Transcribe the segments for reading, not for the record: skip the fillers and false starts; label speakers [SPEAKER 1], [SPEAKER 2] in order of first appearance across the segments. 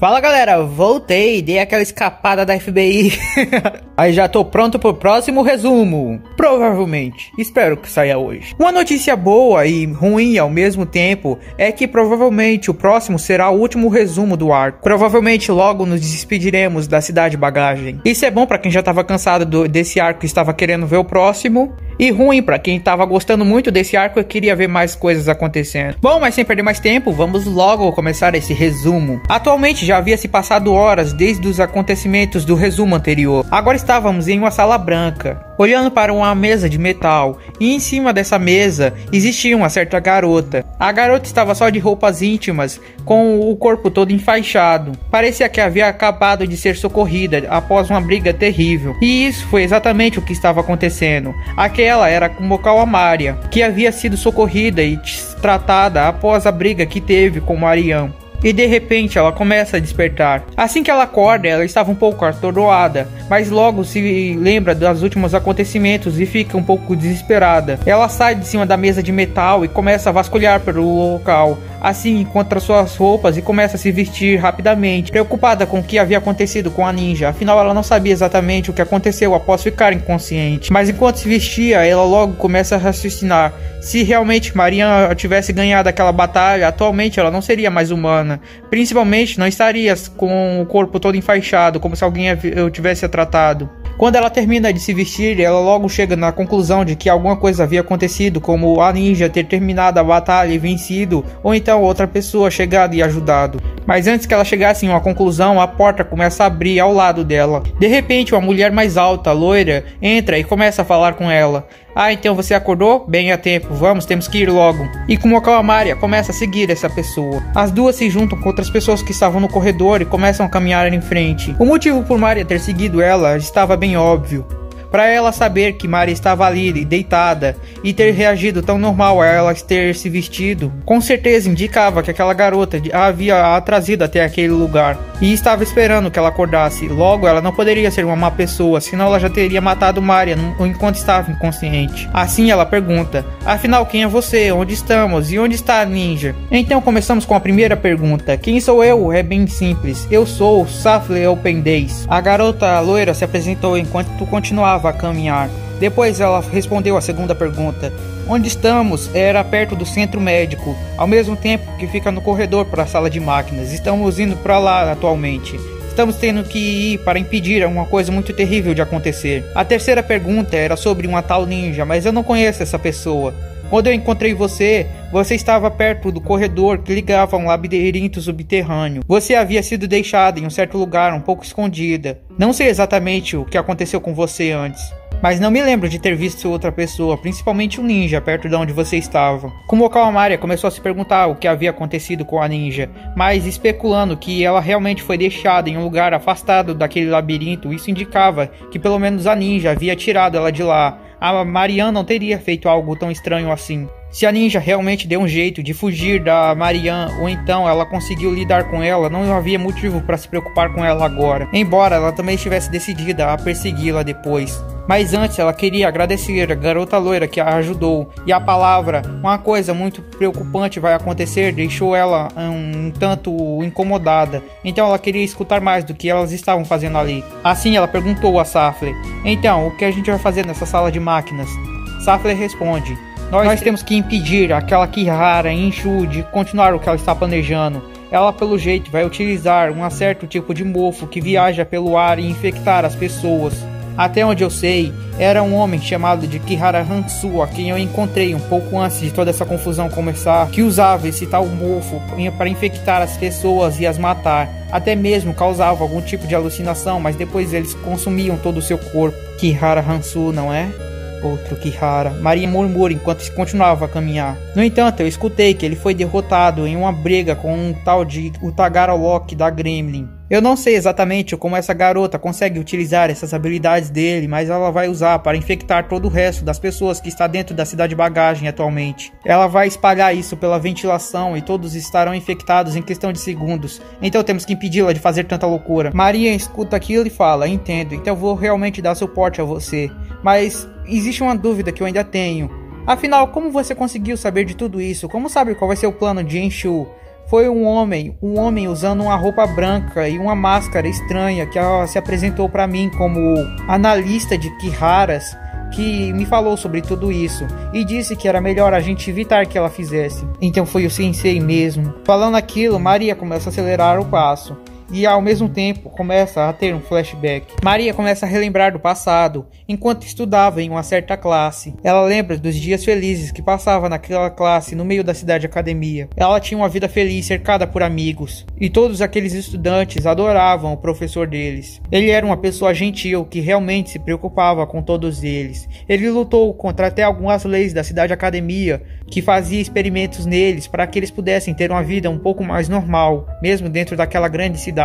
[SPEAKER 1] Fala galera, voltei, dei aquela escapada da FBI. Aí já tô pronto pro próximo resumo. Provavelmente, espero que saia hoje. Uma notícia boa e ruim ao mesmo tempo é que provavelmente o próximo será o último resumo do arco. Provavelmente logo nos despediremos da Cidade Bagagem. Isso é bom pra quem já tava cansado desse arco e estava querendo ver o próximo. E ruim pra quem tava gostando muito desse arco e queria ver mais coisas acontecendo. Bom, mas sem perder mais tempo, vamos logo começar esse resumo. Atualmente já havia se passado horas desde os acontecimentos do resumo anterior. Agora estávamos em uma sala branca, olhando para uma mesa de metal, e em cima dessa mesa existia uma certa garota. A garota estava só de roupas íntimas, com o corpo todo enfaixado. Parecia que havia acabado de ser socorrida após uma briga terrível. E isso foi exatamente o que estava acontecendo. Aquela era Kumoko Amaria, que havia sido socorrida e tratada após a briga que teve com Marian. E de repente ela começa a despertar. Assim que ela acorda, ela estava um pouco atordoada, mas logo se lembra dos últimos acontecimentos e fica um pouco desesperada. Ela sai de cima da mesa de metal e começa a vasculhar pelo local. Assim encontra suas roupas e começa a se vestir rapidamente, preocupada com o que havia acontecido com a ninja. Afinal ela não sabia exatamente o que aconteceu após ficar inconsciente. Mas enquanto se vestia, ela logo começa a raciocinar. Se realmente Marian tivesse ganhado aquela batalha, atualmente ela não seria mais humana. Principalmente não estaria com o corpo todo enfaixado, como se alguém eu tivesse tratado. Quando ela termina de se vestir, ela logo chega na conclusão de que alguma coisa havia acontecido, como a ninja ter terminado a batalha e vencido, ou então outra pessoa chegado e ajudado. Mas antes que ela chegasse em uma conclusão, a porta começa a abrir ao lado dela. De repente, uma mulher mais alta, loira, entra e começa a falar com ela. Ah, então você acordou? Bem a tempo, vamos, temos que ir logo. E Kumoko Amaria começa a seguir essa pessoa. As duas se juntam com outras pessoas que estavam no corredor e começam a caminhar em frente. O motivo por Maria ter seguido ela estava bem óbvio. Para ela saber que Maria estava ali, deitada, e ter reagido tão normal a ela ter se vestido, com certeza indicava que aquela garota a havia trazido até aquele lugar, e estava esperando que ela acordasse. Logo, ela não poderia ser uma má pessoa, senão ela já teria matado Maria enquanto estava inconsciente. Assim ela pergunta, afinal quem é você? Onde estamos? E onde está a ninja? Então começamos com a primeira pergunta. Quem sou eu? É bem simples. Eu sou Safle Open Days. A garota loira se apresentou enquanto continuava a caminhar. Depois ela respondeu a segunda pergunta. Onde estamos? Era perto do centro médico, ao mesmo tempo que fica no corredor para a sala de máquinas. Estamos indo para lá atualmente. Estamos tendo que ir para impedir uma coisa muito terrível de acontecer. A terceira pergunta era sobre uma tal ninja, mas eu não conheço essa pessoa. Quando eu encontrei você, você estava perto do corredor que ligava a um labirinto subterrâneo. Você havia sido deixada em um certo lugar, um pouco escondida. Não sei exatamente o que aconteceu com você antes, mas não me lembro de ter visto outra pessoa, principalmente um ninja, perto de onde você estava. Kumoko Amaria começou a se perguntar o que havia acontecido com a ninja, mas especulando que ela realmente foi deixada em um lugar afastado daquele labirinto. Isso indicava que pelo menos a ninja havia tirado ela de lá. A Marian não teria feito algo tão estranho assim. Se a ninja realmente deu um jeito de fugir da Marian, ou então ela conseguiu lidar com ela, não havia motivo para se preocupar com ela agora, embora ela também estivesse decidida a persegui-la depois. Mas antes ela queria agradecer a garota loira que a ajudou, e a palavra, uma coisa muito preocupante vai acontecer, deixou ela um tanto incomodada. Então ela queria escutar mais do que elas estavam fazendo ali. Assim ela perguntou a Safle, então, o que a gente vai fazer nessa sala de máquinas? Safle responde, nós temos que impedir aquela Kihara Inshu de continuar o que ela está planejando. Ela pelo jeito vai utilizar um certo tipo de mofo que viaja pelo ar e infectar as pessoas. Até onde eu sei, era um homem chamado de Kihara Hansu, a quem eu encontrei um pouco antes de toda essa confusão começar, que usava esse tal mofo para infectar as pessoas e as matar. Até mesmo causava algum tipo de alucinação, mas depois eles consumiam todo o seu corpo. Kihara Hansu, não é? Outro Kihara. Maria murmura enquanto continuava a caminhar. No entanto, eu escutei que ele foi derrotado em uma briga com um tal de Utagara Loki da Gremlin. Eu não sei exatamente como essa garota consegue utilizar essas habilidades dele, mas ela vai usar para infectar todo o resto das pessoas que está dentro da Cidade Bagagem atualmente. Ela vai espalhar isso pela ventilação e todos estarão infectados em questão de segundos. Então temos que impedi-la de fazer tanta loucura. Maria escuta aquilo e fala, entendo, então eu vou realmente dar suporte a você. Mas existe uma dúvida que eu ainda tenho. Afinal, como você conseguiu saber de tudo isso? Como sabe qual vai ser o plano de Enshu? Foi um homem usando uma roupa branca e uma máscara estranha que se apresentou para mim como analista de Kiharas, que me falou sobre tudo isso e disse que era melhor a gente evitar que ela fizesse. Então foi o sensei mesmo. Falando aquilo, Maria começa a acelerar o passo e ao mesmo tempo começa a ter um flashback. Maria começa a relembrar do passado, enquanto estudava em uma certa classe. Ela lembra dos dias felizes que passava naquela classe no meio da cidade academia. Ela tinha uma vida feliz cercada por amigos, e todos aqueles estudantes adoravam o professor deles. Ele era uma pessoa gentil que realmente se preocupava com todos eles. Ele lutou contra até algumas leis da cidade academia que fazia experimentos neles para que eles pudessem ter uma vida um pouco mais normal, mesmo dentro daquela grande cidade.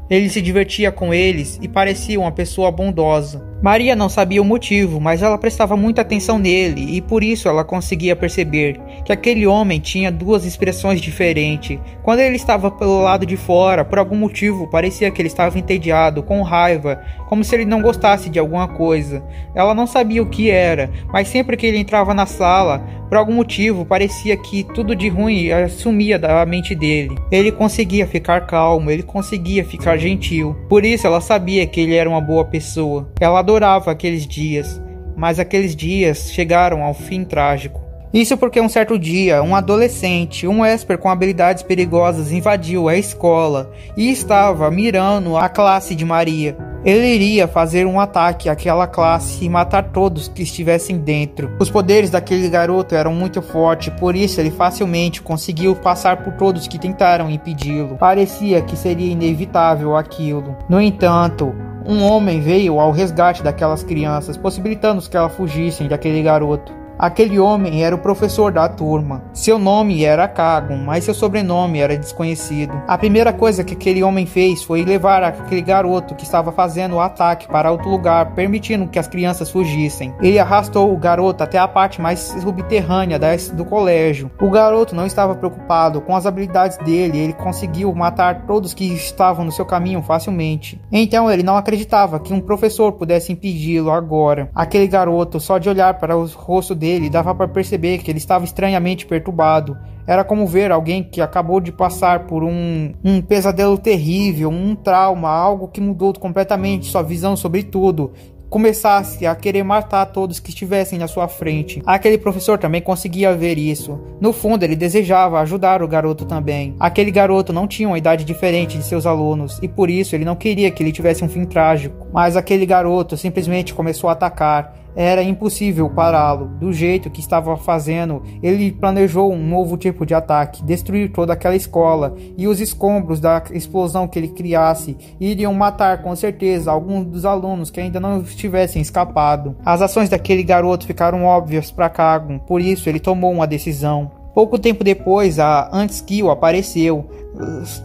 [SPEAKER 1] Ele se divertia com eles e parecia uma pessoa bondosa. Maria não sabia o motivo, mas ela prestava muita atenção nele e por isso ela conseguia perceber que aquele homem tinha duas expressões diferentes. Quando ele estava pelo lado de fora, por algum motivo, parecia que ele estava entediado, com raiva, como se ele não gostasse de alguma coisa. Ela não sabia o que era, mas sempre que ele entrava na sala, por algum motivo, parecia que tudo de ruim sumia da mente dele. Ele conseguia ficar calmo, ele conseguia ficar gentil. Por isso ela sabia que ele era uma boa pessoa. Ela adorava aqueles dias, mas aqueles dias chegaram ao fim trágico. Isso porque um certo dia, um adolescente, um esper com habilidades perigosas invadiu a escola e estava mirando a classe de Maria. Ele iria fazer um ataque àquela classe e matar todos que estivessem dentro. Os poderes daquele garoto eram muito fortes, por isso ele facilmente conseguiu passar por todos que tentaram impedi-lo. Parecia que seria inevitável aquilo. No entanto, um homem veio ao resgate daquelas crianças, possibilitando que elas fugissem daquele garoto. Aquele homem era o professor da turma. Seu nome era Kagon, mas seu sobrenome era desconhecido. A primeira coisa que aquele homem fez foi levar aquele garoto que estava fazendo o ataque para outro lugar, permitindo que as crianças fugissem. Ele arrastou o garoto até a parte mais subterrânea do colégio. O garoto não estava preocupado com as habilidades dele, ele conseguiu matar todos que estavam no seu caminho facilmente. Então ele não acreditava que um professor pudesse impedi-lo agora. Aquele garoto, só de olhar para o rosto dele, dava para perceber que ele estava estranhamente perturbado. Era como ver alguém que acabou de passar por um pesadelo terrível, um trauma, algo que mudou completamente sua visão sobre tudo. Começasse a querer matar todos que estivessem na sua frente. Aquele professor também conseguia ver isso. No fundo, ele desejava ajudar o garoto também. Aquele garoto não tinha uma idade diferente de seus alunos, e por isso ele não queria que ele tivesse um fim trágico. Mas aquele garoto simplesmente começou a atacar. Era impossível pará-lo. Do jeito que estava fazendo, ele planejou um novo tipo de ataque, destruir toda aquela escola, e os escombros da explosão que ele criasse iriam matar com certeza alguns dos alunos que ainda não tivessem escapado. As ações daquele garoto ficaram óbvias para Kagon, por isso ele tomou uma decisão. Pouco tempo depois, a Antskill apareceu,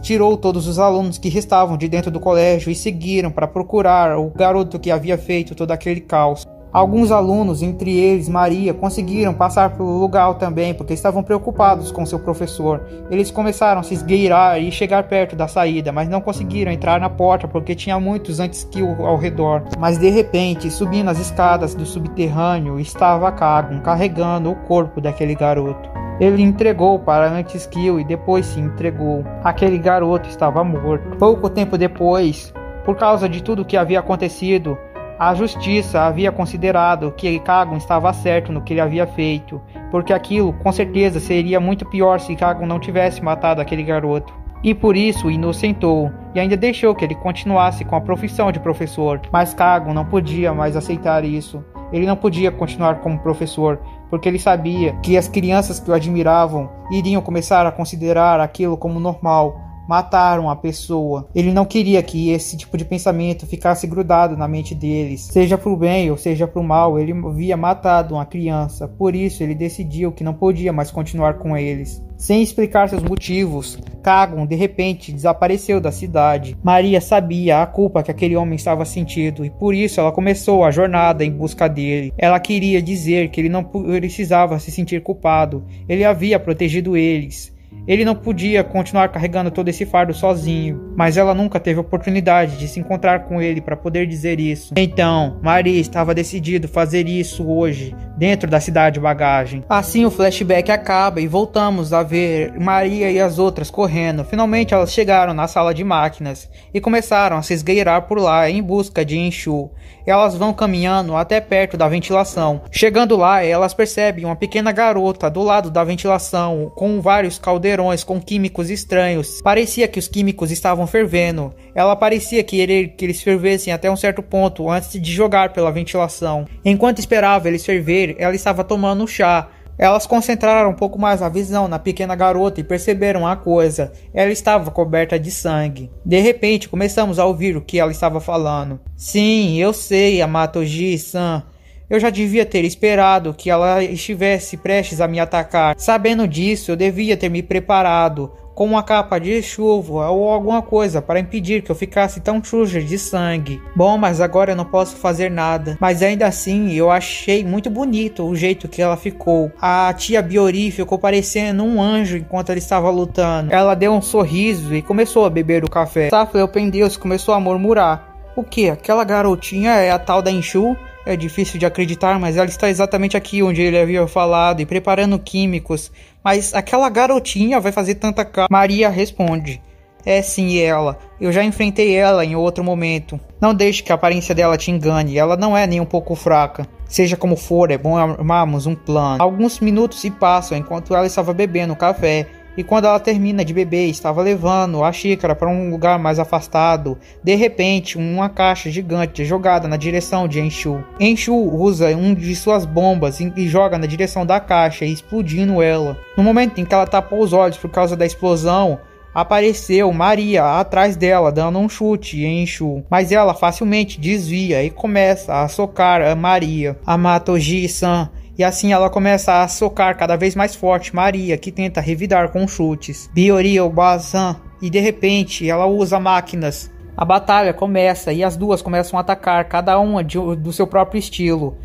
[SPEAKER 1] tirou todos os alunos que restavam de dentro do colégio e seguiram para procurar o garoto que havia feito todo aquele caos. Alguns alunos, entre eles Maria, conseguiram passar pelo lugar também, porque estavam preocupados com seu professor. Eles começaram a se esgueirar e chegar perto da saída, mas não conseguiram entrar na porta porque tinha muitos Antskill ao redor. Mas de repente, subindo as escadas do subterrâneo, estava Kagon carregando o corpo daquele garoto. Ele entregou para Antskill e depois se entregou. Aquele garoto estava morto. Pouco tempo depois, por causa de tudo que havia acontecido, a justiça havia considerado que Kagon estava certo no que ele havia feito, porque aquilo com certeza seria muito pior se Kagon não tivesse matado aquele garoto. E por isso o inocentou, e ainda deixou que ele continuasse com a profissão de professor. Mas Kagon não podia mais aceitar isso. Ele não podia continuar como professor, porque ele sabia que as crianças que o admiravam iriam começar a considerar aquilo como normal. Mataram a pessoa. Ele não queria que esse tipo de pensamento ficasse grudado na mente deles. Seja pro bem ou seja pro mal, ele havia matado uma criança. Por isso ele decidiu que não podia mais continuar com eles. Sem explicar seus motivos, Kagon de repente desapareceu da cidade. Maria sabia a culpa que aquele homem estava sentindo e por isso ela começou a jornada em busca dele. Ela queria dizer que ele não precisava se sentir culpado. Ele havia protegido eles. Ele não podia continuar carregando todo esse fardo sozinho, mas ela nunca teve oportunidade de se encontrar com ele para poder dizer isso. Então, Maria estava decidida a fazer isso hoje, dentro da cidade bagagem. Assim o flashback acaba e voltamos a ver Maria e as outras correndo. Finalmente elas chegaram na sala de máquinas e começaram a se esgueirar por lá em busca de Enshu. Elas vão caminhando até perto da ventilação. Chegando lá, elas percebem uma pequena garota do lado da ventilação com vários caldeirões com químicos estranhos. Parecia que os químicos estavam fervendo. Ela parecia querer que eles fervessem até um certo ponto antes de jogar pela ventilação. Enquanto esperava eles ferver, ela estava tomando um chá. Elas concentraram um pouco mais a visão na pequena garota e perceberam uma coisa. Ela estava coberta de sangue. De repente, começamos a ouvir o que ela estava falando. Sim, eu sei, Amatoji-san. Eu já devia ter esperado que ela estivesse prestes a me atacar. Sabendo disso, eu devia ter me preparado com uma capa de chuva ou alguma coisa para impedir que eu ficasse tão suja de sangue. Bom, mas agora eu não posso fazer nada. Mas ainda assim, eu achei muito bonito o jeito que ela ficou. A tia Biori ficou parecendo um anjo enquanto ela estava lutando. Ela deu um sorriso e começou a beber o café. Safley Opendeus começou a murmurar. O que? Aquela garotinha é a tal da Enshu? É difícil de acreditar, mas ela está exatamente aqui onde ele havia falado e preparando químicos. Mas aquela garotinha vai fazer tanta cara. Maria responde. É sim ela. Eu já enfrentei ela em outro momento. Não deixe que a aparência dela te engane. Ela não é nem um pouco fraca. Seja como for, é bom armarmos um plano. Alguns minutos se passam enquanto ela estava bebendo café. E quando ela termina de beber, estava levando a xícara para um lugar mais afastado. De repente, uma caixa gigante é jogada na direção de Enshu. Enshu usa uma de suas bombas e joga na direção da caixa, explodindo ela. No momento em que ela tapou os olhos por causa da explosão, apareceu Maria atrás dela, dando um chute em Enshu. Mas ela facilmente desvia e começa a socar a Maria. Amatoji-san. E assim ela começa a socar cada vez mais forte Maria, que tenta revidar com chutes. Biori Oba-san. E de repente ela usa máquinas. A batalha começa e as duas começam a atacar, cada uma do seu próprio estilo.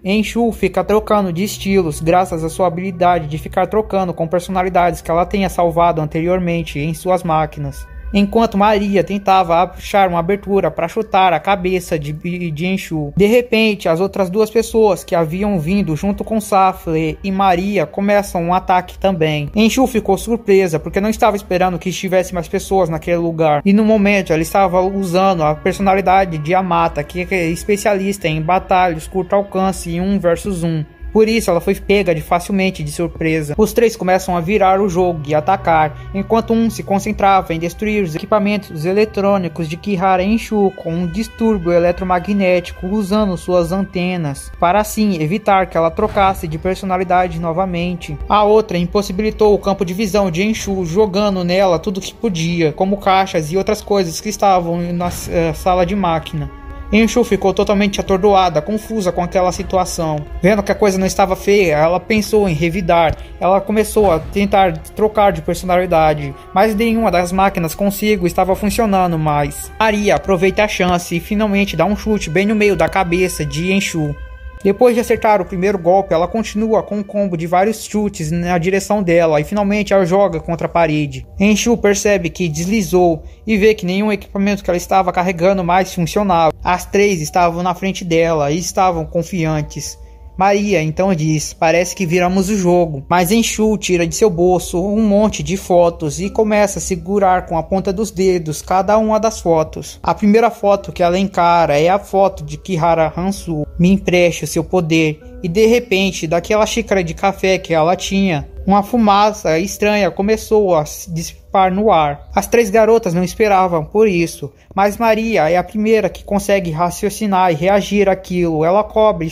[SPEAKER 1] Enshu fica trocando de estilos, graças à sua habilidade de ficar trocando com personalidades que ela tenha salvado anteriormente em suas máquinas. Enquanto Maria tentava achar uma abertura para chutar a cabeça de Enshu. De repente, as outras duas pessoas que haviam vindo junto com Safley e Maria começam um ataque também. Enshu ficou surpresa porque não estava esperando que estivesse mais pessoas naquele lugar. E no momento ela estava usando a personalidade de Amata, que é especialista em batalhas curto alcance em 1 versus 1. Por isso ela foi pega facilmente de surpresa. Os três começam a virar o jogo e atacar, enquanto um se concentrava em destruir os equipamentos eletrônicos de Kihara Enshu com um distúrbio eletromagnético usando suas antenas, para assim evitar que ela trocasse de personalidade novamente. A outra impossibilitou o campo de visão de Enshu, jogando nela tudo que podia, como caixas e outras coisas que estavam na sala de máquina. Enshu ficou totalmente atordoada, confusa com aquela situação. Vendo que a coisa não estava feia, ela pensou em revidar. Ela começou a tentar trocar de personalidade, mas nenhuma das máquinas consigo estava funcionando mais. Maria aproveita a chance e finalmente dá um chute bem no meio da cabeça de Enshu. Depois de acertar o primeiro golpe, ela continua com um combo de vários chutes na direção dela e finalmente a joga contra a parede. Enshu percebe que deslizou e vê que nenhum equipamento que ela estava carregando mais funcionava. As três estavam na frente dela e estavam confiantes. Maria então diz, parece que viramos o jogo, mas Enshu tira de seu bolso um monte de fotos e começa a segurar com a ponta dos dedos cada uma das fotos. A primeira foto que ela encara é a foto de Kihara Hansu, me empreste o seu poder, e de repente daquela xícara de café que ela tinha, uma fumaça estranha começou a se dissipar no ar. As três garotas não esperavam por isso, mas Maria é a primeira que consegue raciocinar e reagir àquilo. Ela cobre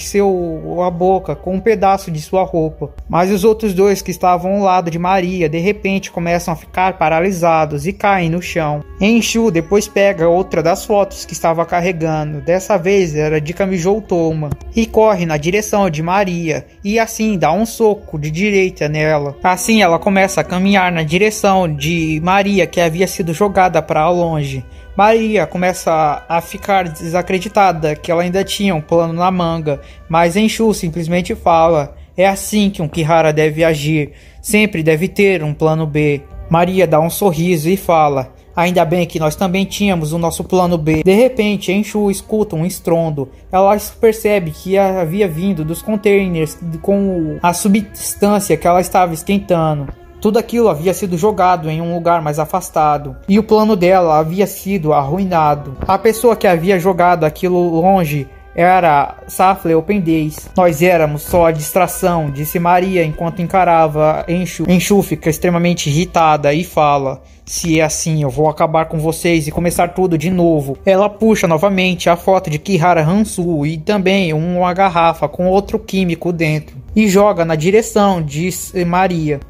[SPEAKER 1] a boca com um pedaço de sua roupa. Mas os outros dois que estavam ao lado de Maria, de repente começam a ficar paralisados e caem no chão. Enshu depois pega outra das fotos que estava carregando, dessa vez era de Kamijou Toma, e corre na direção de Maria, e assim dá um soco de direita nela. Assim ela começa a caminhar na direção de Maria, que havia sido jogada para longe. Maria começa a ficar desacreditada que ela ainda tinha um plano na manga, mas Enshu simplesmente fala, é assim que um Kihara deve agir, sempre deve ter um plano B. Maria dá um sorriso e fala, Ainda bem que nós também tínhamos o nosso plano B. De repente, Enshu escuta um estrondo. Ela percebe que havia vindo dos containers com a substância que ela estava esquentando. Tudo aquilo havia sido jogado em um lugar mais afastado. E o plano dela havia sido arruinado. A pessoa que havia jogado aquilo longe era Safle Open Days. Nós éramos só a distração, disse Maria enquanto encarava Enshu. Enshu fica extremamente irritada e fala: se é assim, eu vou acabar com vocês e começar tudo de novo. Ela puxa novamente a foto de Kihara Hansu e também uma garrafa com outro químico dentro e joga na direção de Maria.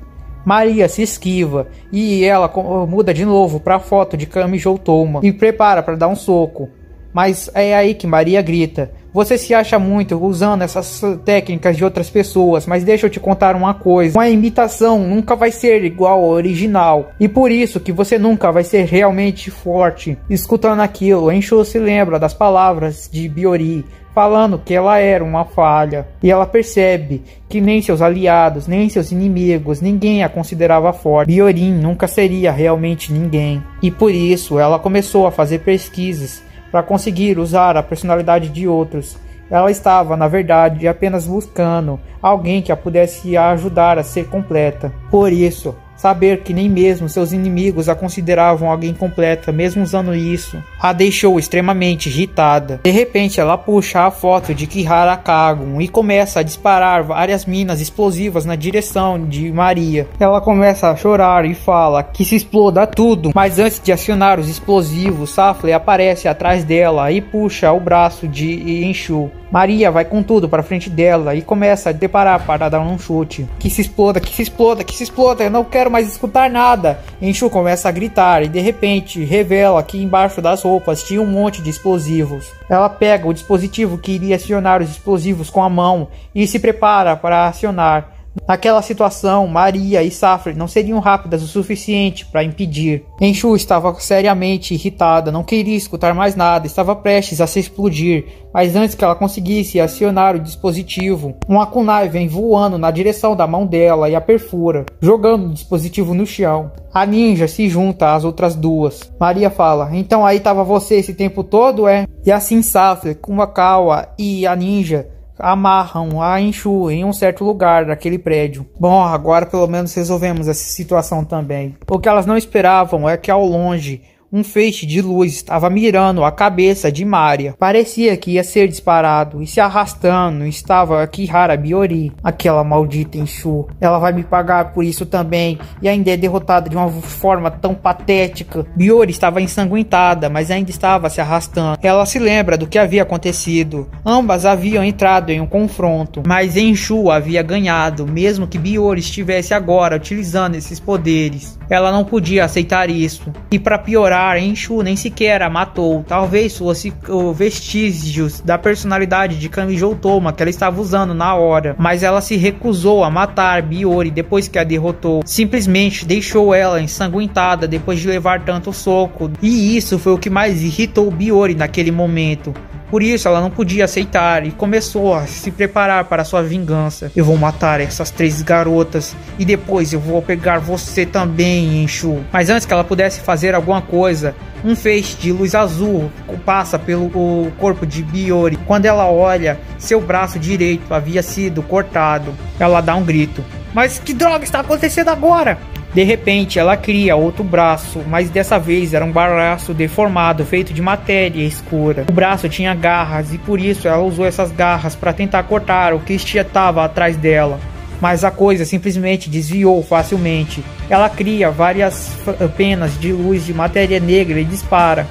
[SPEAKER 1] Maria se esquiva e ela muda de novo para a foto de Kami Joutoma e prepara para dar um soco. Mas é aí que Maria grita: você se acha muito usando essas técnicas de outras pessoas, mas deixa eu te contar uma coisa. Uma imitação nunca vai ser igual ao original. E por isso que você nunca vai ser realmente forte. Escutando aquilo, Enshu se lembra das palavras de Biyori, falando que ela era uma falha. E ela percebe que nem seus aliados, nem seus inimigos, ninguém a considerava forte. Biorin nunca seria realmente ninguém. E por isso ela começou a fazer pesquisas para conseguir usar a personalidade de outros. Ela estava, na verdade, apenas buscando alguém que a pudesse ajudar a ser completa. Por isso, saber que nem mesmo seus inimigos a consideravam alguém completa, mesmo usando isso, a deixou extremamente irritada. De repente, ela puxa a foto de Kihara Kagun e começa a disparar várias minas explosivas na direção de Maria. Ela começa a chorar e fala que se exploda tudo, mas antes de acionar os explosivos, Safle aparece atrás dela e puxa o braço de Enshu. Maria vai com tudo para frente dela e começa a deparar para dar um chute. Que se exploda, que se exploda, que se exploda, eu não quero mais escutar nada. Enshu começa a gritar e de repente revela que embaixo das roupas tinha um monte de explosivos. Ela pega o dispositivo que iria acionar os explosivos com a mão e se prepara para acionar. Naquela situação, Maria e Safle não seriam rápidas o suficiente para impedir. Enshu estava seriamente irritada, não queria escutar mais nada, estava prestes a se explodir, mas antes que ela conseguisse acionar o dispositivo, uma kunai vem voando na direção da mão dela e a perfura, jogando o dispositivo no chão. A ninja se junta às outras duas. Maria fala: então aí estava você esse tempo todo, é? E assim Safle, Kumakawa e a ninja amarram a Enshu em um certo lugar daquele prédio. Bom, agora pelo menos resolvemos essa situação também. O que elas não esperavam é que ao longe um feixe de luz estava mirando a cabeça de Maria. Parecia que ia ser disparado e se arrastando estava Kihara Biyori, aquela maldita Enshu. Ela vai me pagar por isso também e ainda é derrotada de uma forma tão patética. Biyori estava ensanguentada, mas ainda estava se arrastando. Ela se lembra do que havia acontecido. Ambas haviam entrado em um confronto, mas Enshu havia ganhado, mesmo que Biyori estivesse agora utilizando esses poderes. Ela não podia aceitar isso. E para piorar, Enshu nem sequer a matou. Talvez fosse vestígios da personalidade de Kami Joutoma que ela estava usando na hora. Mas ela se recusou a matar Biyori depois que a derrotou. Simplesmente deixou ela ensanguentada depois de levar tanto soco. E isso foi o que mais irritou Biyori naquele momento. Por isso ela não podia aceitar e começou a se preparar para sua vingança. Eu vou matar essas 3 garotas e depois eu vou pegar você também, Enshu. Mas antes que ela pudesse fazer alguma coisa, um feixe de luz azul passa pelo corpo de Biyori. Quando ela olha, seu braço direito havia sido cortado. Ela dá um grito: mas que droga está acontecendo agora? De repente ela cria outro braço, mas dessa vez era um braço deformado feito de matéria escura. O braço tinha garras e por isso ela usou essas garras para tentar cortar o que estava atrás dela. Mas a coisa simplesmente desviou facilmente. Ela cria várias penas de luz de matéria negra e dispara.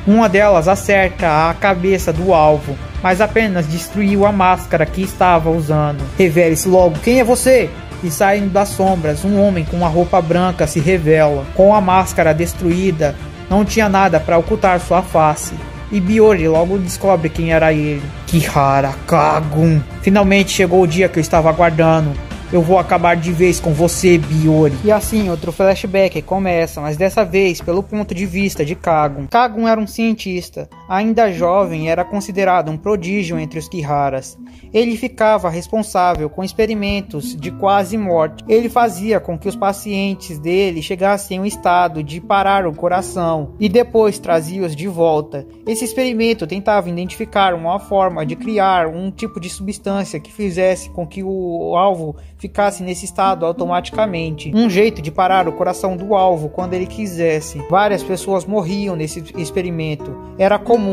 [SPEAKER 1] Uma delas acerta a cabeça do alvo, mas apenas destruiu a máscara que estava usando. Revele-se logo, quem é você? E saindo das sombras, um homem com uma roupa branca se revela. Com a máscara destruída, não tinha nada para ocultar sua face. E Biyori logo descobre quem era ele. Kihara Kagun. Finalmente chegou o dia que eu estava aguardando. Eu vou acabar de vez com você, Biyori. E assim, outro flashback começa, mas dessa vez pelo ponto de vista de Kagun. Kagun era um cientista. ainda jovem, era considerado um prodígio entre os Kiharas. Ele ficava responsável com experimentos de quase morte. Ele fazia com que os pacientes dele chegassem em um estado de parar o coração e depois trazia-os de volta. Esse experimento tentava identificar uma forma de criar um tipo de substância que fizesse com que o alvo ficasse nesse estado automaticamente. Um jeito de parar o coração do alvo quando ele quisesse. Várias pessoas morriam nesse experimento. Era comum.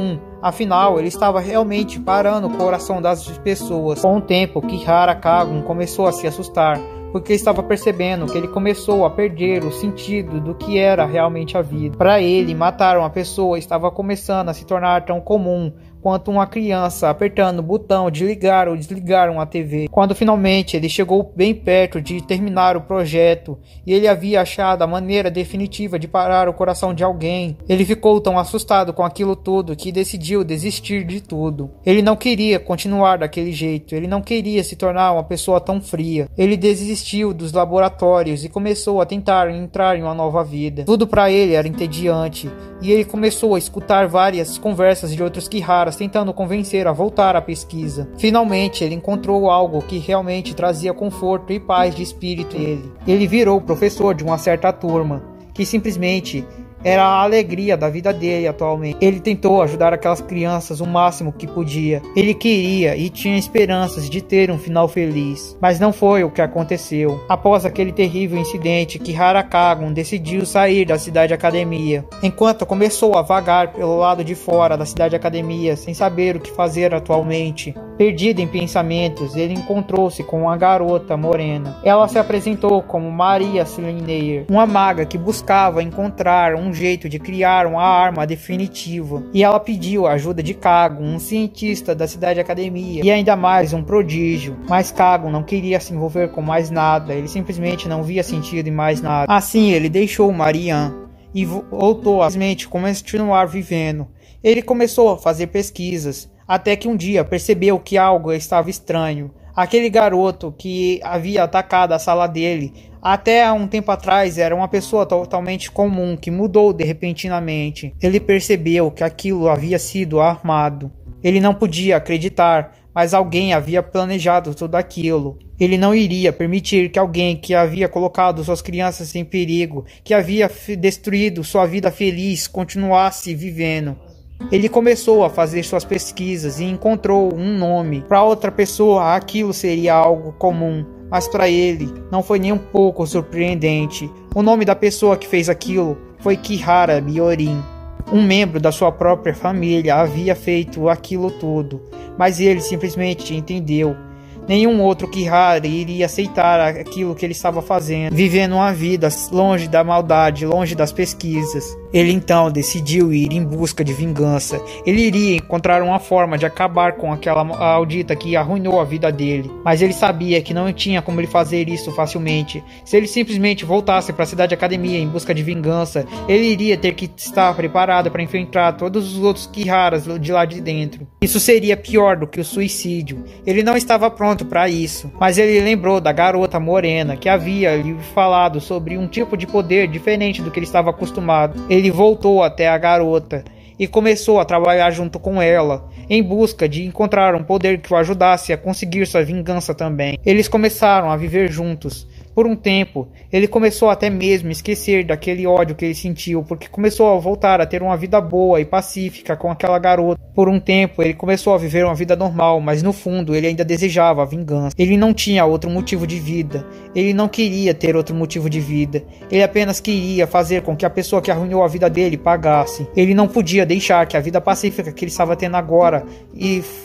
[SPEAKER 1] Afinal, ele estava realmente parando o coração das pessoas. Com o tempo, Kihara Kagon começou a se assustar, porque estava percebendo que ele começou a perder o sentido do que era realmente a vida. Para ele, matar uma pessoa estava começando a se tornar tão comum quanto uma criança apertando o botão de ligar ou desligar uma TV. Quando finalmente ele chegou bem perto de terminar o projeto e ele havia achado a maneira definitiva de parar o coração de alguém, ele ficou tão assustado com aquilo tudo que decidiu desistir de tudo. Ele não queria continuar daquele jeito, ele não queria se tornar uma pessoa tão fria. Ele desistiu dos laboratórios e começou a tentar entrar em uma nova vida. Tudo para ele era entediante e ele começou a escutar várias conversas de outros Kiharas tentando convencer a voltar à pesquisa. Finalmente, ele encontrou algo que realmente trazia conforto e paz de espírito a ele. Ele virou professor de uma certa turma, que simplesmente era a alegria da vida dele atualmente. Ele tentou ajudar aquelas crianças o máximo que podia. Ele queria e tinha esperanças de ter um final feliz. Mas não foi o que aconteceu. Após aquele terrível incidente, Kihara Kagon decidiu sair da cidade academia. Enquanto começou a vagar pelo lado de fora da cidade academia, sem saber o que fazer atualmente, perdido em pensamentos, ele encontrou-se com uma garota morena. Ela se apresentou como Maria Slineyer, uma maga que buscava encontrar um jeito de criar uma arma definitiva, e ela pediu a ajuda de Kagon, um cientista da cidade academia e ainda mais um prodígio. Mas Kagon não queria se envolver com mais nada, ele simplesmente não via sentido em mais nada. Assim ele deixou Marianne e voltou a simplesmente continuar vivendo. Ele começou a fazer pesquisas, até que um dia percebeu que algo estava estranho. Aquele garoto que havia atacado a sala dele até há um tempo atrás era uma pessoa totalmente comum que mudou repentinamente. Ele percebeu que aquilo havia sido armado. Ele não podia acreditar, mas alguém havia planejado tudo aquilo. Ele não iria permitir que alguém que havia colocado suas crianças em perigo, que havia destruído sua vida feliz, continuasse vivendo. Ele começou a fazer suas pesquisas e encontrou um nome. Para outra pessoa, aquilo seria algo comum, mas para ele não foi nem um pouco surpreendente. O nome da pessoa que fez aquilo foi Kihara Biorin. Um membro da sua própria família havia feito aquilo tudo, mas ele simplesmente entendeu. Nenhum outro Kihara iria aceitar aquilo que ele estava fazendo, vivendo uma vida longe da maldade, longe das pesquisas. Ele então decidiu ir em busca de vingança. Ele iria encontrar uma forma de acabar com aquela maldita que arruinou a vida dele. Mas ele sabia que não tinha como ele fazer isso facilmente. Se ele simplesmente voltasse para a cidade academia em busca de vingança, ele iria ter que estar preparado para enfrentar todos os outros Kiharas de lá de dentro. Isso seria pior do que o suicídio. Ele não estava pronto para isso, mas ele lembrou da garota morena que havia lhe falado sobre um tipo de poder diferente do que ele estava acostumado. Ele voltou até a garota e começou a trabalhar junto com ela, em busca de encontrar um poder que o ajudasse a conseguir sua vingança também. Eles começaram a viver juntos. Por um tempo, ele começou até mesmo a esquecer daquele ódio que ele sentiu, porque começou a voltar a ter uma vida boa e pacífica com aquela garota. Por um tempo, ele começou a viver uma vida normal, mas no fundo, ele ainda desejava a vingança. Ele não tinha outro motivo de vida. Ele não queria ter outro motivo de vida. Ele apenas queria fazer com que a pessoa que arruinou a vida dele pagasse. Ele não podia deixar que a vida pacífica que ele estava tendo agora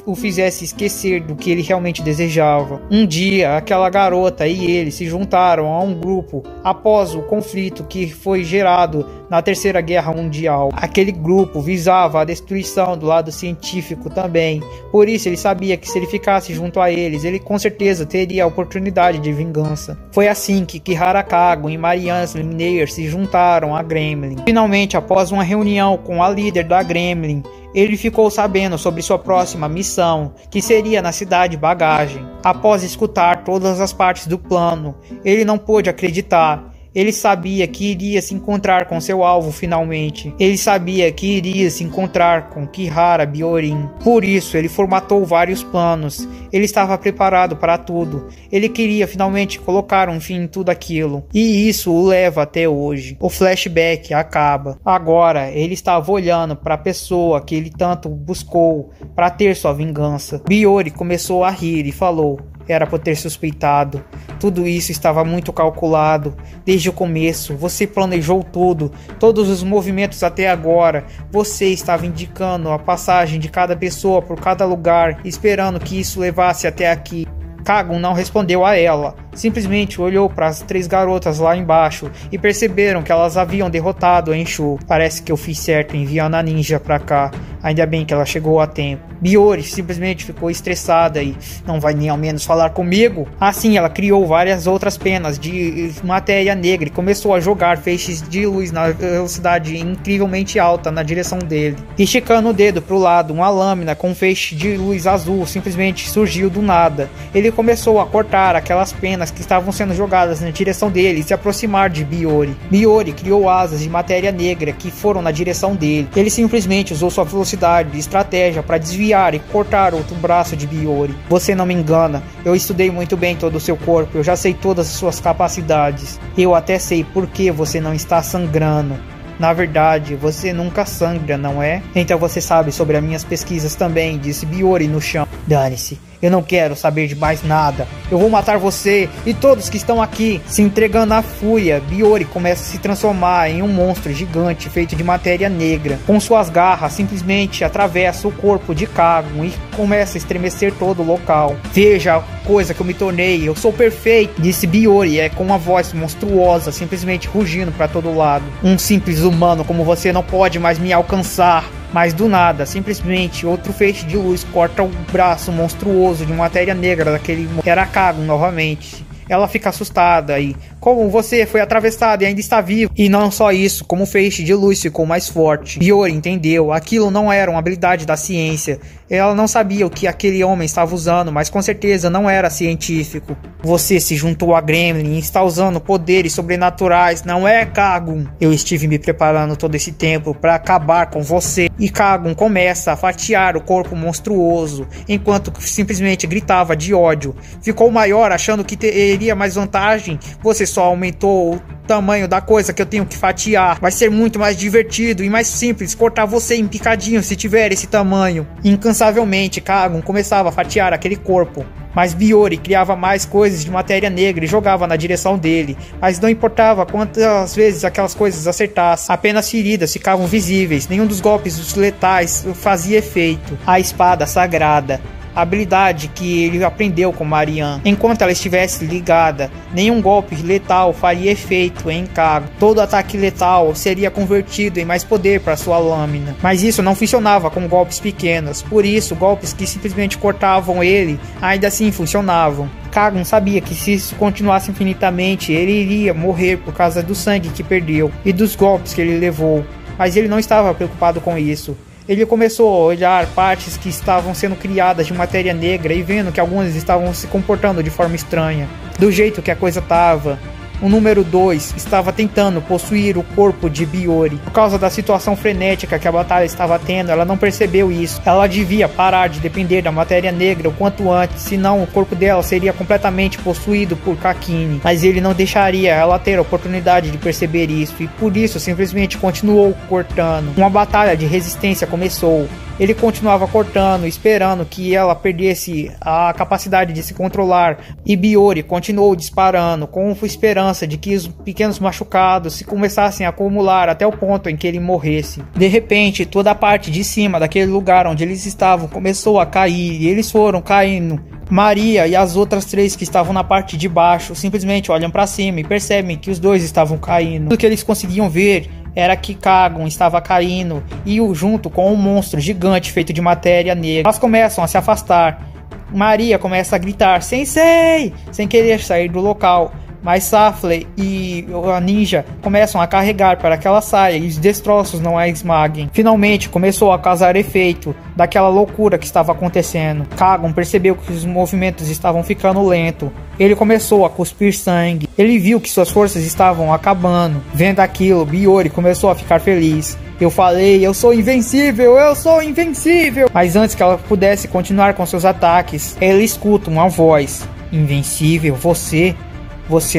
[SPEAKER 1] o fizesse esquecer do que ele realmente desejava. Um dia, aquela garota e ele se juntaram a um grupo após o conflito que foi gerado na Terceira Guerra Mundial. Aquele grupo visava a destruição do lado científico também. Por isso ele sabia que se ele ficasse junto a eles, ele com certeza teria a oportunidade de vingança. Foi assim que Kihara Kagon e Marianne Slineyer se juntaram a Gremlin. Finalmente, após uma reunião com a líder da Gremlin, ele ficou sabendo sobre sua próxima missão, que seria na cidade Bagagem. Após escutar todas as partes do plano, ele não pôde acreditar. Ele sabia que iria se encontrar com seu alvo finalmente. Ele sabia que iria se encontrar com Kihara Byorin. Por isso, ele formatou vários planos. Ele estava preparado para tudo. Ele queria finalmente colocar um fim em tudo aquilo. E isso o leva até hoje. O flashback acaba. Agora, ele estava olhando para a pessoa que ele tanto buscou para ter sua vingança. Biyori começou a rir e falou: era por ter suspeitado. Tudo isso estava muito calculado. Desde o começo, você planejou tudo. Todos os movimentos até agora. Você estava indicando a passagem de cada pessoa por cada lugar, esperando que isso levasse até aqui. Kagun não respondeu a ela, simplesmente olhou para as 3 garotas lá embaixo e perceberam que elas haviam derrotado a Enshu. Parece que eu fiz certo enviando a ninja pra cá, ainda bem que ela chegou a tempo. Biyori simplesmente ficou estressada e não vai nem ao menos falar comigo? Assim ela criou várias outras penas de matéria negra e começou a jogar feixes de luz na velocidade incrivelmente alta na direção dele. Esticando o dedo pro lado, uma lâmina com um feixe de luz azul simplesmente surgiu do nada. Ele começou a cortar aquelas penas que estavam sendo jogadas na direção dele e se aproximar de Biyori. Biyori criou asas de matéria negra que foram na direção dele. Ele simplesmente usou sua velocidade e estratégia para desviar e cortar outro braço de Biyori. Você não me engana, eu estudei muito bem todo o seu corpo, eu já sei todas as suas capacidades. Eu até sei por que você não está sangrando. Na verdade, você nunca sangra, não é? Então você sabe sobre as minhas pesquisas também, disse Biyori no chão. Dane-se, eu não quero saber de mais nada. Eu vou matar você e todos que estão aqui. Se entregando à fúria, Biyori começa a se transformar em um monstro gigante feito de matéria negra. Com suas garras, simplesmente atravessa o corpo de Kagun e começa a estremecer todo o local. Veja a coisa que eu me tornei, eu sou perfeito, disse Biyori, com uma voz monstruosa, simplesmente rugindo para todo lado. Um simples humano como você não pode mais me alcançar. Mas do nada, simplesmente outro feixe de luz corta o braço monstruoso de matéria negra daquele... Era Kagun novamente. Ela fica assustada e... Como você foi atravessado e ainda está vivo? E não só isso, como o feixe de luz ficou mais forte. Biyori entendeu, aquilo não era uma habilidade da ciência. Ela não sabia o que aquele homem estava usando, mas com certeza não era científico. Você se juntou a Gremlin e está usando poderes sobrenaturais, não é, Kagun? Eu estive me preparando todo esse tempo para acabar com você. E Kagun começa a fatiar o corpo monstruoso, enquanto simplesmente gritava de ódio. Ficou maior achando que teria mais vantagem. Você só aumentou o tamanho da coisa que eu tenho que fatiar. Vai ser muito mais divertido e mais simples cortar você em picadinho se tiver esse tamanho. Incansavelmente, Kagun começava a fatiar aquele corpo. Mas Biyori criava mais coisas de matéria negra e jogava na direção dele. Mas não importava quantas vezes aquelas coisas acertassem. Apenas feridas ficavam visíveis. Nenhum dos golpes letais fazia efeito. A espada sagrada. A habilidade que ele aprendeu com Marian. Enquanto ela estivesse ligada, nenhum golpe letal faria efeito em Kagun. Todo ataque letal seria convertido em mais poder para sua lâmina. Mas isso não funcionava com golpes pequenos. Por isso, golpes que simplesmente cortavam ele, ainda assim funcionavam. Kagun sabia que se isso continuasse infinitamente, ele iria morrer por causa do sangue que perdeu e dos golpes que ele levou. Mas ele não estava preocupado com isso. Ele começou a olhar partes que estavam sendo criadas de matéria negra e vendo que algumas estavam se comportando de forma estranha. Do jeito que a coisa estava, o número 2 estava tentando possuir o corpo de Biyori. Por causa da situação frenética que a batalha estava tendo, ela não percebeu isso. Ela devia parar de depender da matéria negra o quanto antes, senão o corpo dela seria completamente possuído por Kakini. Mas ele não deixaria ela ter a oportunidade de perceber isso, e por isso simplesmente continuou cortando. Uma batalha de resistência começou. Ele continuava cortando, esperando que ela perdesse a capacidade de se controlar. E Biyori continuou disparando, com esperança de que os pequenos machucados se começassem a acumular até o ponto em que ele morresse. De repente, toda a parte de cima daquele lugar onde eles estavam começou a cair, e eles foram caindo. Maria e as outras 3 que estavam na parte de baixo simplesmente olham para cima e percebem que os 2 estavam caindo. O que eles conseguiam ver era que Kagun estava caindo e junto com um monstro gigante feito de matéria negra. Elas começam a se afastar. Maria começa a gritar "Sensei!" sem querer sair do local. Mas Safley e a ninja começam a carregar para que ela saia e os destroços não a esmaguem. Finalmente começou a causar efeito daquela loucura que estava acontecendo. Kagun percebeu que os movimentos estavam ficando lentos. Ele começou a cuspir sangue. Ele viu que suas forças estavam acabando. Vendo aquilo, Biyori começou a ficar feliz. Eu falei, eu sou invencível, eu sou invencível. Mas antes que ela pudesse continuar com seus ataques, ele escuta uma voz. Invencível, você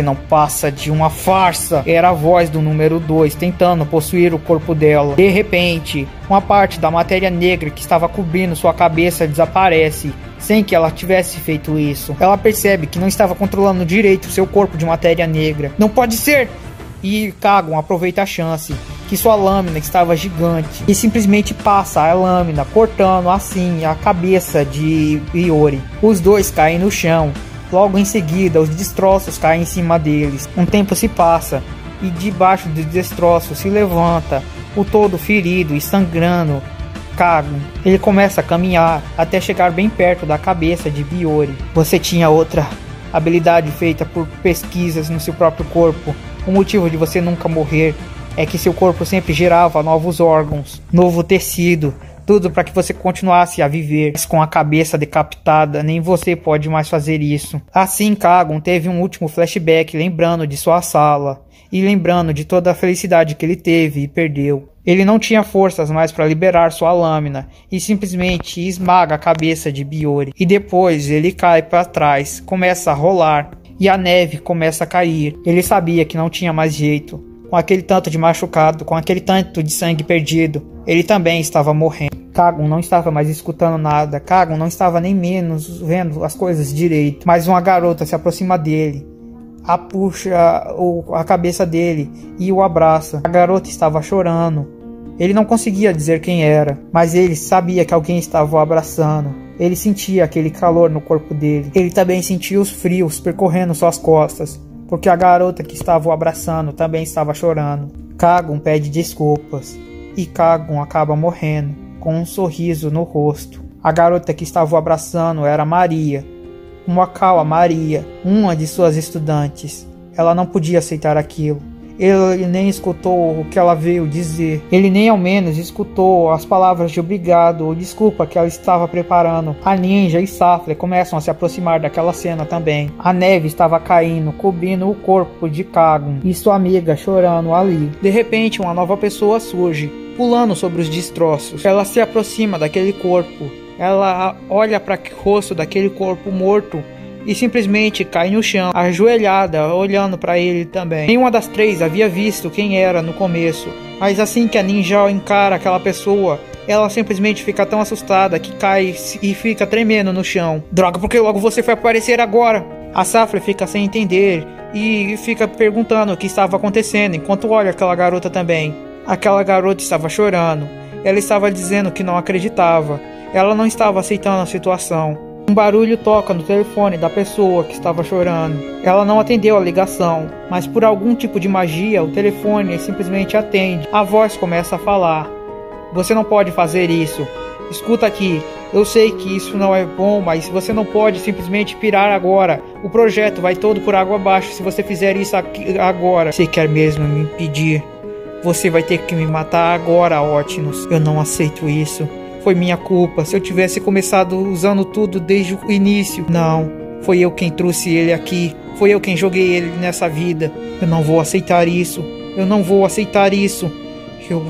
[SPEAKER 1] não passa de uma farsa. Era a voz do número 2 tentando possuir o corpo dela. De repente, uma parte da matéria negra que estava cobrindo sua cabeça desaparece, sem que ela tivesse feito isso. Ela percebe que não estava controlando direito seu corpo de matéria negra. Não pode ser! E Kagon aproveita a chance, que sua lâmina estava gigante, e simplesmente passa a lâmina, cortando assim a cabeça de Biyori. Os dois caem no chão. Logo em seguida, os destroços caem em cima deles. Um tempo se passa, e debaixo dos destroços se levanta, o todo ferido e sangrando, Kagon. Ele começa a caminhar até chegar bem perto da cabeça de Biyori. Você tinha outra habilidade feita por pesquisas no seu próprio corpo. O motivo de você nunca morrer é que seu corpo sempre gerava novos órgãos, novo tecido, tudo para que você continuasse a viver. Mas com a cabeça decapitada, nem você pode mais fazer isso. Assim, Kagon teve um último flashback, lembrando de sua sala e lembrando de toda a felicidade que ele teve e perdeu. Ele não tinha forças mais para liberar sua lâmina e simplesmente esmaga a cabeça de Biyori. E depois ele cai para trás, começa a rolar e a neve começa a cair. Ele sabia que não tinha mais jeito. Com aquele tanto de machucado, com aquele tanto de sangue perdido, ele também estava morrendo. Kagon não estava mais escutando nada. Kagon não estava nem menos vendo as coisas direito. Mas uma garota se aproxima dele, puxa a cabeça dele e o abraça. A garota estava chorando. Ele não conseguia dizer quem era, mas ele sabia que alguém estava o abraçando. Ele sentia aquele calor no corpo dele. Ele também sentia os frios percorrendo suas costas, porque a garota que estava o abraçando também estava chorando. Kagon pede desculpas e Kagon acaba morrendo, com um sorriso no rosto. A garota que estava o abraçando era Maria, Moakawa Maria, uma de suas estudantes. Ela não podia aceitar aquilo. Ele nem escutou o que ela veio dizer. Ele nem ao menos escutou as palavras de obrigado ou desculpa que ela estava preparando. A ninja e Safle começam a se aproximar daquela cena também. A neve estava caindo, cobrindo o corpo de Kagon e sua amiga chorando ali. De repente, uma nova pessoa surge, pulando sobre os destroços. Ela se aproxima daquele corpo. Ela olha para o rosto daquele corpo morto e simplesmente cai no chão, ajoelhada, olhando para ele também. Nenhuma das três havia visto quem era no começo, mas assim que a ninja encara aquela pessoa, ela simplesmente fica tão assustada que cai e fica tremendo no chão. Droga, porque logo você foi aparecer agora? A Safra fica sem entender e fica perguntando o que estava acontecendo, enquanto olha aquela garota também. Aquela garota estava chorando. Ela estava dizendo que não acreditava. Ela não estava aceitando a situação. Um barulho toca no telefone da pessoa que estava chorando. Ela não atendeu a ligação, mas por algum tipo de magia, o telefone simplesmente atende. A voz começa a falar. Você não pode fazer isso. Escuta aqui. Eu sei que isso não é bom, mas você não pode simplesmente pirar agora. O projeto vai todo por água abaixo se você fizer isso aqui agora. Você quer mesmo me impedir? Você vai ter que me matar agora, Otnus. Eu não aceito isso. Foi minha culpa. Se eu tivesse começado usando tudo desde o início. Não. Foi eu quem trouxe ele aqui. Foi eu quem joguei ele nessa vida. Eu não vou aceitar isso. Eu não vou aceitar isso. Eu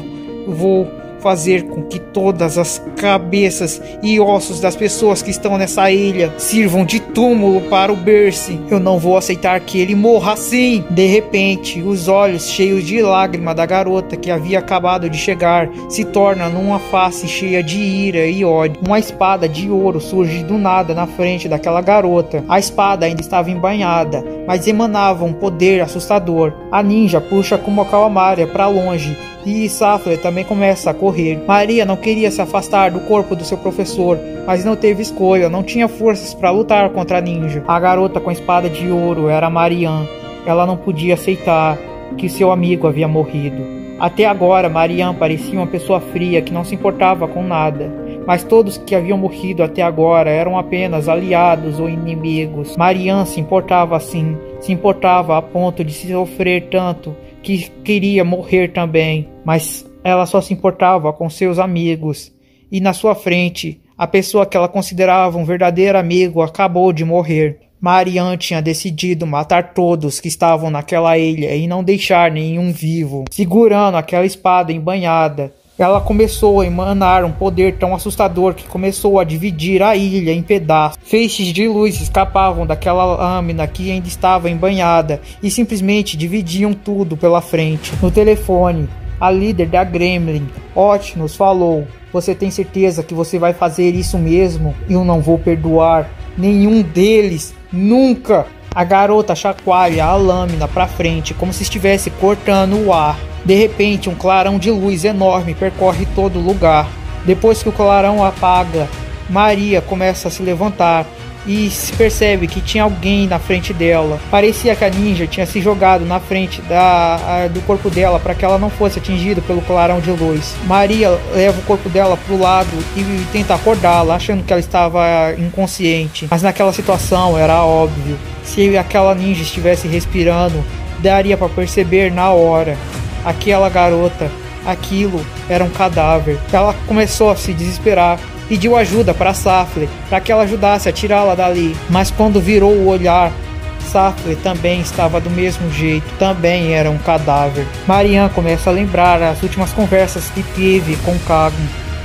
[SPEAKER 1] vou fazer com que todas as cabeças e ossos das pessoas que estão nessa ilha sirvam de túmulo para o Berce. Eu não vou aceitar que ele morra assim. De repente, os olhos cheios de lágrima da garota que havia acabado de chegar se tornam numa face cheia de ira e ódio. Uma espada de ouro surge do nada na frente daquela garota. A espada ainda estava embainhada, mas emanava um poder assustador. A ninja puxa Kumokawa Maria para longe e Safle também começa a correr. Maria não queria se afastar do corpo do seu professor, mas não teve escolha, não tinha forças para lutar contra a ninja. A garota com a espada de ouro era Marian. Ela não podia aceitar que seu amigo havia morrido. Até agora, Marian parecia uma pessoa fria que não se importava com nada. Mas todos que haviam morrido até agora eram apenas aliados ou inimigos. Marian se importava assim, se importava a ponto de se sofrer tanto que queria morrer também, mas ela só se importava com seus amigos. E na sua frente, a pessoa que ela considerava um verdadeiro amigo acabou de morrer. Marian tinha decidido matar todos que estavam naquela ilha e não deixar nenhum vivo. Segurando aquela espada embanhada, ela começou a emanar um poder tão assustador que começou a dividir a ilha em pedaços. Feixes de luz escapavam daquela lâmina que ainda estava embanhada e simplesmente dividiam tudo pela frente. No telefone, a líder da Gremlin, Otnus, falou: "Você tem certeza que você vai fazer isso mesmo? Eu não vou perdoar nenhum deles, nunca!" A garota chacoalha a lâmina para frente como se estivesse cortando o ar. De repente, um clarão de luz enorme percorre todo o lugar. Depois que o clarão apaga, Maria começa a se levantar e se percebe que tinha alguém na frente dela. Parecia que a ninja tinha se jogado na frente do corpo dela para que ela não fosse atingida pelo clarão de luz. Maria leva o corpo dela para o lado e tenta acordá-la, achando que ela estava inconsciente. Mas naquela situação era óbvio. Se aquela ninja estivesse respirando, daria para perceber na hora. Aquela garota, aquilo era um cadáver. Ela começou a se desesperar. Pediu ajuda para Safle, para que ela ajudasse a tirá-la dali. Mas quando virou o olhar, Safle também estava do mesmo jeito, também era um cadáver. Marian começa a lembrar as últimas conversas que teve com Kagun,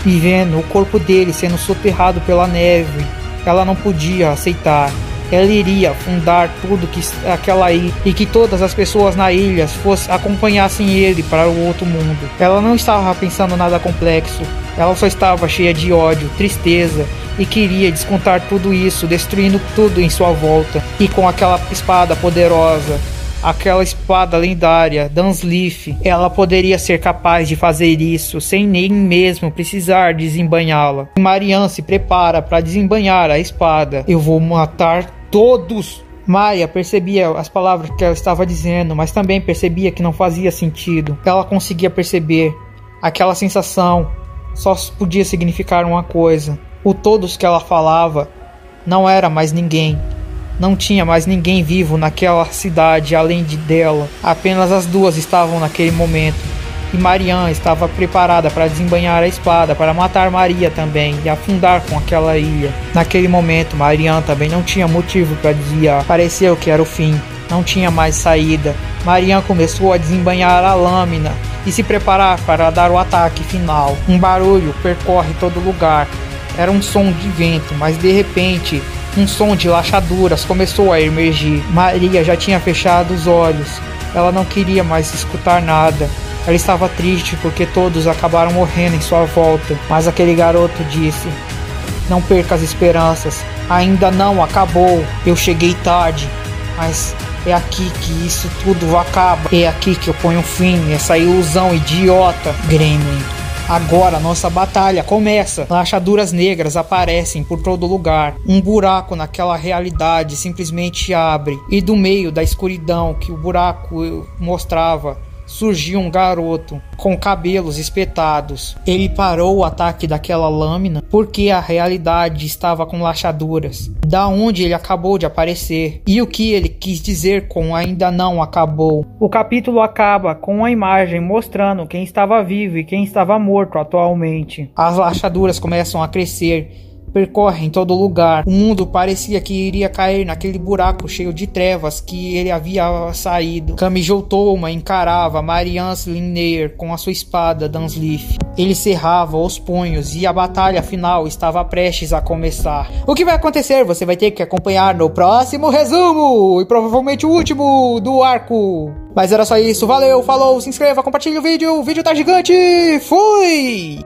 [SPEAKER 1] e vendo o corpo dele sendo soterrado pela neve, ela não podia aceitar. Ela iria afundar tudo que aquela ilha e que todas as pessoas na ilha acompanhassem ele para o outro mundo. Ela não estava pensando nada complexo, ela só estava cheia de ódio, tristeza e queria descontar tudo isso, destruindo tudo em sua volta. E com aquela espada poderosa, aquela espada lendária, Dunsleaf, ela poderia ser capaz de fazer isso sem nem mesmo precisar desembanhá-la. Marian se prepara para desembanhar a espada. "Eu vou matar todos!" Maria percebia as palavras que ela estava dizendo, mas também percebia que não fazia sentido. Ela conseguia perceber. Aquela sensação só podia significar uma coisa. O todos que ela falava não era mais ninguém. Não tinha mais ninguém vivo naquela cidade além dela. Apenas as duas estavam naquele momento. E Marian estava preparada para desembanhar a espada, para matar Maria também e afundar com aquela ilha. Naquele momento, Marian também não tinha motivo para desviar. Pareceu que era o fim. Não tinha mais saída. Marian começou a desembanhar a lâmina e se preparar para dar o ataque final. Um barulho percorre todo lugar. Era um som de vento, mas de repente um som de lachaduras começou a emergir. Maria já tinha fechado os olhos. Ela não queria mais escutar nada. Ela estava triste porque todos acabaram morrendo em sua volta. Mas aquele garoto disse: "Não perca as esperanças. Ainda não acabou. Eu cheguei tarde, mas é aqui que isso tudo acaba. É aqui que eu ponho fim nessa ilusão idiota, Gremlin. Agora nossa batalha começa." Lachaduras negras aparecem por todo lugar. Um buraco naquela realidade simplesmente abre. E do meio da escuridão que o buraco mostrava, surgiu um garoto com cabelos espetados. Ele parou o ataque daquela lâmina porque a realidade estava com lachaduras. Da onde ele acabou de aparecer e o que ele quis dizer com "ainda não acabou". O capítulo acaba com uma imagem mostrando quem estava vivo e quem estava morto atualmente. As lachaduras começam a crescer, percorrem todo lugar. O mundo parecia que iria cair naquele buraco cheio de trevas que ele havia saído. Kamijo Touma encarava Marian Linneyer com a sua espada Dunsleaf. Ele cerrava os punhos e a batalha final estava prestes a começar. O que vai acontecer? Você vai ter que acompanhar no próximo resumo, e provavelmente o último do arco. Mas era só isso. Valeu, falou, se inscreva, compartilhe o vídeo tá gigante. Fui!